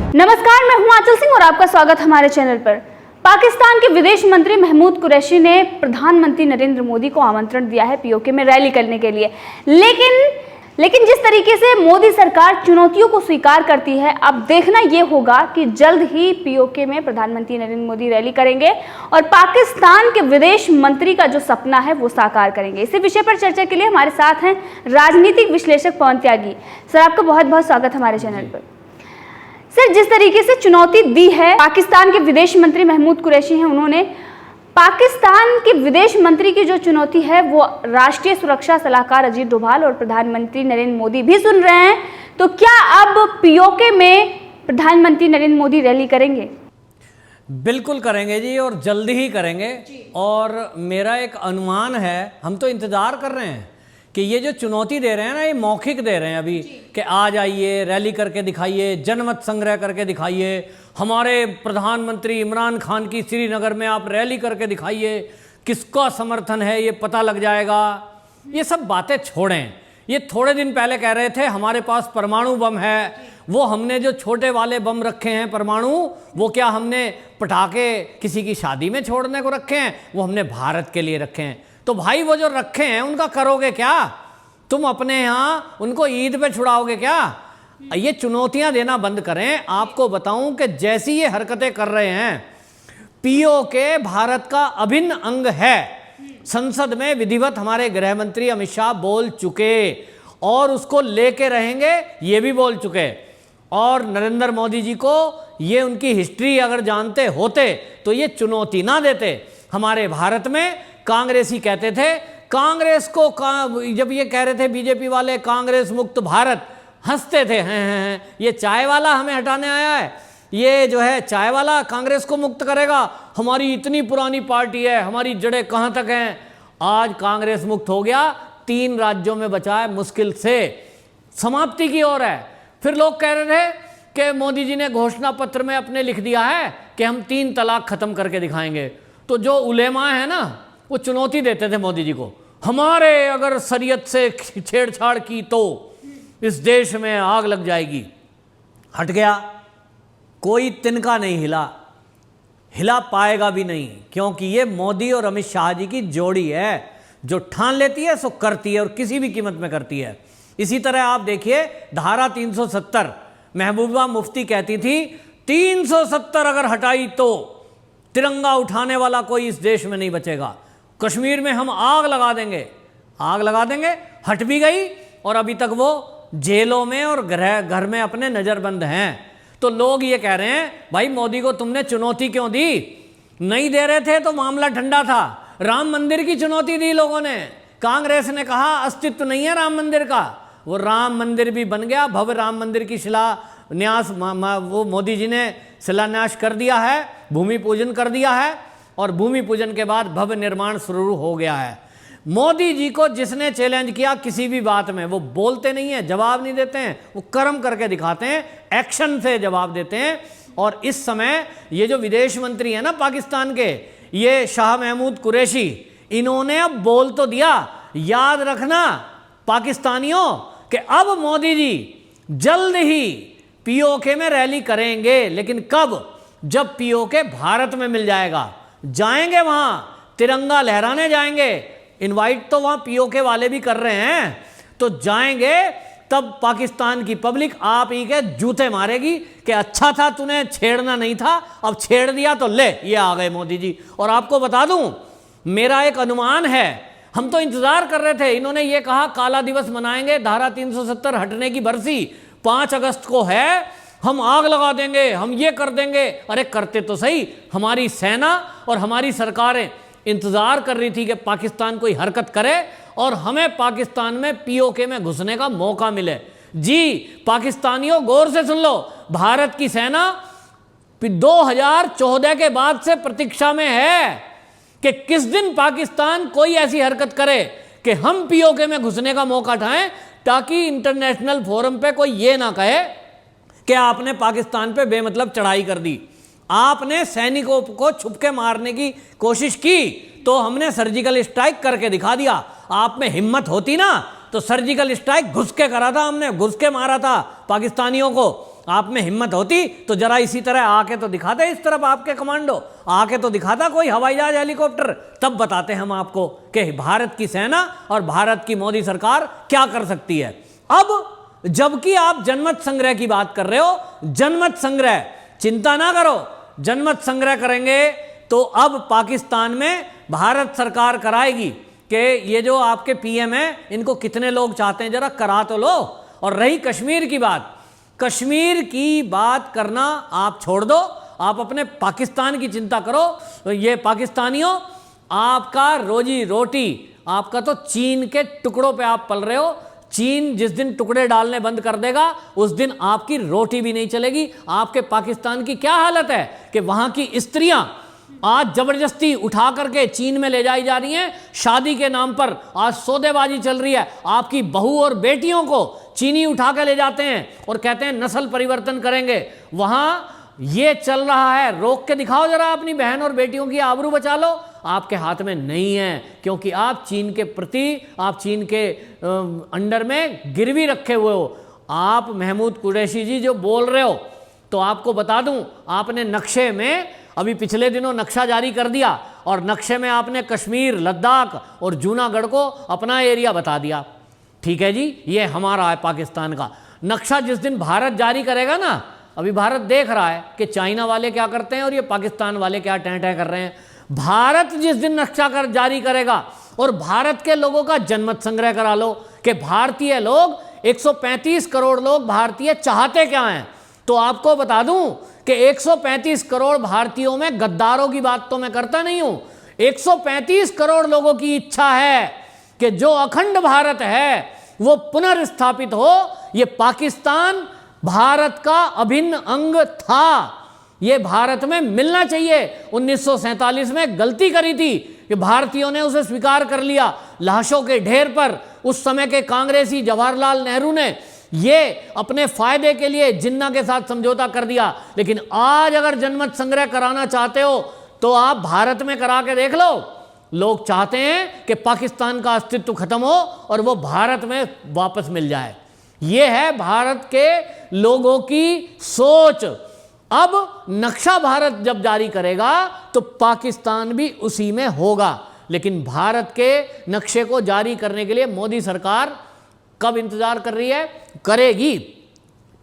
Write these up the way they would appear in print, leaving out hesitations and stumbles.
नमस्कार, मैं हूं आंचल सिंह और आपका स्वागत हमारे चैनल पर। पाकिस्तान के विदेश मंत्री महमूद कुरैशी ने प्रधानमंत्री नरेंद्र मोदी को आमंत्रण दिया है पीओके में रैली करने के लिए, लेकिन जिस तरीके से मोदी सरकार चुनौतियों को स्वीकार करती है, अब देखना यह होगा कि जल्द ही पीओके में प्रधानमंत्री नरेंद्र मोदी रैली करेंगे और पाकिस्तान के विदेश मंत्री का जो सपना है वो साकार करेंगे। इसी विषय पर चर्चा के लिए हमारे साथ हैं राजनीतिक विश्लेषक पवन त्यागी। सर, आपका बहुत बहुत स्वागत हमारे चैनल पर। सर, जिस तरीके से चुनौती दी है पाकिस्तान के विदेश मंत्री महमूद कुरैशी हैं, उन्होंने पाकिस्तान के विदेश मंत्री की जो चुनौती है वो राष्ट्रीय सुरक्षा सलाहकार अजीत डोभाल और प्रधानमंत्री नरेंद्र मोदी भी सुन रहे हैं, तो क्या अब पीओके में प्रधानमंत्री नरेंद्र मोदी रैली करेंगे? बिल्कुल करेंगे जी, और जल्दी ही करेंगे। और मेरा एक अनुमान है, हम तो इंतज़ार कर रहे हैं कि ये जो चुनौती दे रहे हैं ना, ये मौखिक दे रहे हैं अभी कि आ जाइए, रैली करके दिखाइए, जनमत संग्रह करके दिखाइए, हमारे प्रधानमंत्री इमरान खान की श्रीनगर में आप रैली करके दिखाइए, किसका समर्थन है ये पता लग जाएगा। ये सब बातें छोड़ें। ये थोड़े दिन पहले कह रहे थे हमारे पास परमाणु बम है, वो हमने जो छोटे वाले बम रखे हैं परमाणु, वो क्या हमने पटाखे किसी की शादी में छोड़ने को रखे हैं, वो हमने भारत के लिए रखे हैं। तो भाई वो जो रखे हैं उनका करोगे क्या? तुम अपने यहाँ उनको ईद पे छुड़ाओगे क्या? ये चुनौतियां देना बंद करें। आपको बताऊं कि जैसी ये हरकतें कर रहे हैं, पीओके भारत का अभिन्न अंग है। संसद में विधिवत हमारे गृह मंत्री अमित शाह बोल चुके और उसको लेके रहेंगे, ये भी बोल चुके। और नरेंद्र मोदी जी को ये उनकी हिस्ट्री अगर जानते होते तो ये चुनौती ना देते। हमारे भारत में कांग्रेसी कहते थे, कांग्रेस को जब ये कह रहे थे बीजेपी वाले कांग्रेस मुक्त भारत, हंसते थे, हैं ये चाय वाला हमें हटाने आया है, ये जो है चाय वाला कांग्रेस को मुक्त करेगा, हमारी इतनी पुरानी पार्टी है, हमारी जड़ें कहाँ तक हैं। आज कांग्रेस मुक्त हो गया, 3 राज्यों में बचा है, मुश्किल से समाप्ति की ओर है। फिर लोग कह रहे थे कि मोदी जी ने घोषणा पत्र में अपने लिख दिया है कि हम 3 तलाक खत्म करके दिखाएंगे। तो जो उलेमा है ना, वो चुनौती देते थे मोदी जी को, हमारे अगर शरीयत से छेड़छाड़ की तो इस देश में आग लग जाएगी। हट गया, कोई तिनका नहीं हिला पाएगा भी नहीं, क्योंकि ये मोदी और अमित शाह जी की जोड़ी है, जो ठान लेती है सो करती है और किसी भी कीमत में करती है। इसी तरह आप देखिए धारा 370, महबूबा मुफ्ती कहती थी 370 अगर हटाई तो तिरंगा उठाने वाला कोई इस देश में नहीं बचेगा, कश्मीर में हम आग लगा देंगे। हट भी गई और अभी तक वो जेलों में और घर में अपने नज़रबंद हैं। तो लोग ये कह रहे हैं, भाई मोदी को तुमने चुनौती क्यों दी? नहीं दे रहे थे तो मामला ठंडा था। राम मंदिर की चुनौती दी लोगों ने, कांग्रेस ने कहा अस्तित्व नहीं है राम मंदिर का, वो राम मंदिर भी बन गया। भव्य राम मंदिर की शिलान्यास वो मोदी जी ने शिलान्यास कर दिया है, भूमि पूजन कर दिया है, और भूमि पूजन के बाद भव्य निर्माण शुरू हो गया है। मोदी जी को जिसने चैलेंज किया किसी भी बात में, वो बोलते नहीं है, जवाब नहीं देते हैं, वो कर्म करके दिखाते हैं, एक्शन से जवाब देते हैं। और इस समय ये जो विदेश मंत्री है ना पाकिस्तान के, ये शाह महमूद कुरैशी, इन्होंने अब बोल तो दिया। याद रखना पाकिस्तानियों कि अब मोदी जी जल्द ही पीओके में रैली करेंगे, लेकिन कब? जब पीओके भारत में मिल जाएगा, जाएंगे वहां, तिरंगा लहराने जाएंगे। इनवाइट तो वहां पीओके वाले भी कर रहे हैं, तो जाएंगे तब पाकिस्तान की पब्लिक आप ही के जूते मारेगी कि अच्छा था तूने छेड़ना नहीं था, अब छेड़ दिया तो ले ये आ गए मोदी जी। और आपको बता दूं, मेरा एक अनुमान है, हम तो इंतजार कर रहे थे, इन्होंने ये कहा काला दिवस मनाएंगे, धारा 370 हटने की बरसी 5 अगस्त को है, हम आग लगा देंगे, हम ये कर देंगे। अरे करते तो सही। हमारी सेना और हमारी सरकारें इंतजार कर रही थी कि पाकिस्तान कोई हरकत करे और हमें पाकिस्तान में पीओके में घुसने का मौका मिले। जी पाकिस्तानियों, गौर से सुन लो, भारत की सेना 2014 के बाद से प्रतीक्षा में है कि किस दिन पाकिस्तान कोई ऐसी हरकत करे कि हम पीओके में घुसने का मौका उठाएं, ताकि इंटरनेशनल फोरम पे कोई ये ना कहे कि आपने पाकिस्तान पे बेमतलब चढ़ाई कर दी, आपने सैनिकों को छुपके मारने की कोशिश की तो हमने सर्जिकल स्ट्राइक करके दिखा दिया। आप में हिम्मत होती ना तो सर्जिकल स्ट्राइक घुस के करा था, हमने घुस के मारा था पाकिस्तानियों को। आप में हिम्मत होती तो जरा इसी तरह आके तो दिखाते, इस तरफ आपके कमांडो आके तो दिखाता कोई हवाई जहाज हेलीकॉप्टर, तब बताते हम आपको कि भारत की सेना और भारत की मोदी सरकार क्या कर सकती है। अब जबकि आप जनमत संग्रह की बात कर रहे हो, जनमत संग्रह चिंता ना करो, जनमत संग्रह करेंगे तो अब पाकिस्तान में भारत सरकार कराएगी कि ये जो आपके पीएम हैं इनको कितने लोग चाहते हैं, जरा करा तो लो। और रही कश्मीर की बात, कश्मीर की बात करना आप छोड़ दो, आप अपने पाकिस्तान की चिंता करो। तो ये पाकिस्तानियों, आपका रोजी रोटी, आपका तो चीन के टुकड़ों पे आप पल रहे हो। चीन जिस दिन टुकड़े डालने बंद कर देगा उस दिन आपकी रोटी भी नहीं चलेगी। आपके पाकिस्तान की क्या हालत है कि वहां की स्त्रियां आज जबरदस्ती उठा करके चीन में ले जाई जा रही हैं, शादी के नाम पर आज सौदेबाजी चल रही है। आपकी बहू और बेटियों को चीनी उठा के ले जाते हैं और कहते हैं नस्ल परिवर्तन करेंगे। वहां ये चल रहा है, रोक के दिखाओ जरा, अपनी बहन और बेटियों की आबरू बचा लो। आपके हाथ में नहीं है, क्योंकि आप चीन के प्रति, आप चीन के अंडर में गिरवी रखे हुए हो। आप महमूद कुरैशी जी जो बोल रहे हो, तो आपको बता दूं, आपने नक्शे में अभी पिछले दिनों नक्शा जारी कर दिया और नक्शे में आपने कश्मीर, लद्दाख और जूनागढ़ को अपना एरिया बता दिया। ठीक है जी, ये हमारा है पाकिस्तान का नक्शा। जिस दिन भारत जारी करेगा ना, अभी भारत देख रहा है कि चाइना वाले क्या करते हैं और ये पाकिस्तान वाले क्या टैं टैं कर रहे हैं। भारत जिस दिन नक्शा कर जारी करेगा और भारत के लोगों का जनमत संग्रह करा लो कि भारतीय लोग 135 करोड़ लोग भारतीय चाहते क्या हैं, तो आपको बता दूं कि 135 करोड़ भारतीयों में गद्दारों की बात तो मैं करता नहीं हूं। 135 करोड़ लोगों की इच्छा है कि जो अखंड भारत है वो पुनर्स्थापित हो। ये पाकिस्तान भारत का अभिन्न अंग था, ये भारत में मिलना चाहिए। 1947 में गलती करी थी कि भारतीयों ने उसे स्वीकार कर लिया लाशों के ढेर पर। उस समय के कांग्रेसी जवाहरलाल नेहरू ने ये अपने फायदे के लिए जिन्ना के साथ समझौता कर दिया। लेकिन आज अगर जनमत संग्रह कराना चाहते हो तो आप भारत में करा के देख लो। लोग चाहते हैं कि पाकिस्तान का अस्तित्व खत्म हो और वो भारत में वापस मिल जाए। ये है भारत के लोगों की सोच। अब नक्शा भारत जब जारी करेगा तो पाकिस्तान भी उसी में होगा। लेकिन भारत के नक्शे को जारी करने के लिए मोदी सरकार कब इंतजार कर रही है? करेगी,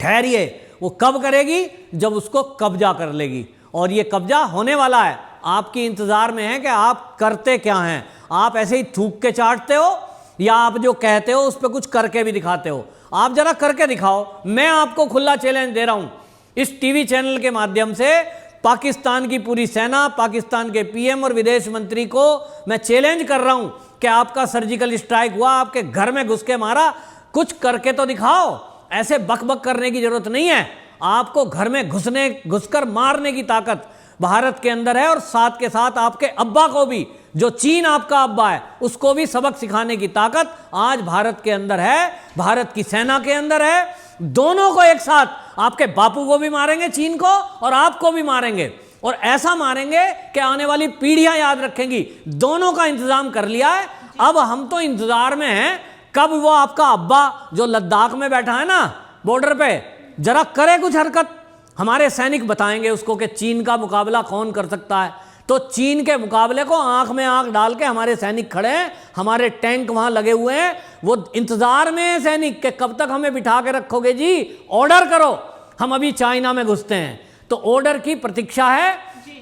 ठहरिए। वो कब करेगी? जब उसको कब्जा कर लेगी, और ये कब्जा होने वाला है। आपकी इंतजार में है कि आप करते क्या हैं। आप ऐसे ही थूक के चाटते हो या आप जो कहते हो उस पर कुछ करके भी दिखाते हो? आप जरा करके दिखाओ। मैं आपको खुला चैलेंज दे रहा हूं इस टीवी चैनल के माध्यम से। पाकिस्तान की पूरी सेना, पाकिस्तान के पीएम और विदेश मंत्री को मैं चैलेंज कर रहा हूं कि आपका सर्जिकल स्ट्राइक हुआ, आपके घर में घुस के मारा, कुछ करके तो दिखाओ। ऐसे बकबक करने की जरूरत नहीं है। आपको घर में घुसकर मारने की ताकत भारत के अंदर है, और साथ के साथ आपके अब्बा को भी, जो चीन आपका अब्बा है, उसको भी सबक सिखाने की ताकत आज भारत के अंदर है, भारत की सेना के अंदर है। दोनों को एक साथ, आपके बापू को भी मारेंगे चीन को, और आपको भी मारेंगे, और ऐसा मारेंगे कि आने वाली पीढ़ियां याद रखेंगी। दोनों का इंतजाम कर लिया है। अब हम तो इंतजार में हैं कब वो आपका अब्बा जो लद्दाख में बैठा है ना बॉर्डर पे, जरा करे कुछ हरकत। हमारे सैनिक बताएंगे उसको कि चीन का मुकाबला कौन कर सकता है। तो चीन के मुकाबले को आंख में आंख डाल के हमारे सैनिक खड़े हैं, हमारे टैंक वहां लगे हुए हैं। वो इंतजार में है सैनिक के कब तक हमें बिठा के रखोगे जी, ऑर्डर करो। हम अभी चाइना में घुसते हैं तो ऑर्डर की प्रतीक्षा है।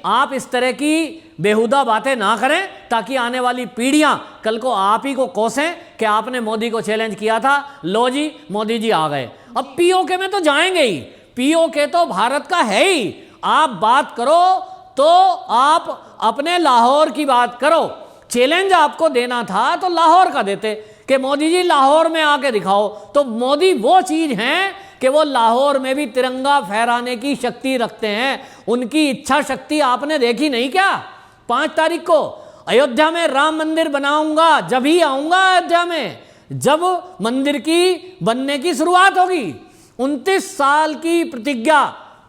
आप इस तरह की बेहुदा बातें ना करें ताकि आने वाली पीढ़ियां कल को आप ही को कोसें कि आपने मोदी को चैलेंज किया था। लो जी, मोदी जी आ गए। अब पीओके में तो जाएंगे ही, पीओके तो भारत का है ही। आप बात करो तो आप अपने लाहौर की बात करो। चैलेंज आपको देना था तो लाहौर का देते कि मोदी जी लाहौर में आके दिखाओ। तो मोदी वो चीज है कि वो लाहौर में भी तिरंगा फहराने की शक्ति रखते हैं। उनकी इच्छा शक्ति आपने देखी नहीं क्या? 5 तारीख को अयोध्या में राम मंदिर बनाऊंगा, जब ही आऊंगा अयोध्या में, जब मंदिर की बनने की शुरुआत होगी। 29 साल की प्रतिज्ञा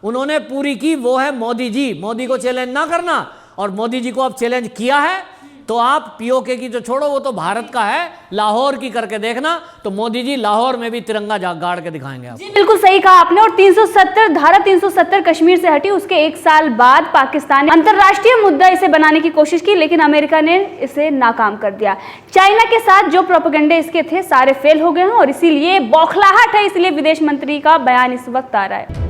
उन्होंने पूरी की, वो है मोदी जी। मोदी को चैलेंज ना करना, और मोदी जी को अब चैलेंज किया है तो आप पीओके की जो छोड़ो, वो तो भारत का है, लाहौर की करके देखना, तो मोदी जी लाहौर में भी तिरंगा गाड़ के दिखाएंगे आप। जी बिल्कुल सही कहा आपने। और 370 धारा 370 कश्मीर से हटी, उसके एक साल बाद पाकिस्तान ने अंतर्राष्ट्रीय मुद्दा इसे बनाने की कोशिश की, लेकिन अमेरिका ने इसे नाकाम कर दिया। चाइना के साथ जो प्रोपेगेंडे इसके थे सारे फेल हो गए हैं और इसीलिए बौखलाहट है, इसलिए विदेश मंत्री का बयान इस वक्त आ रहा है।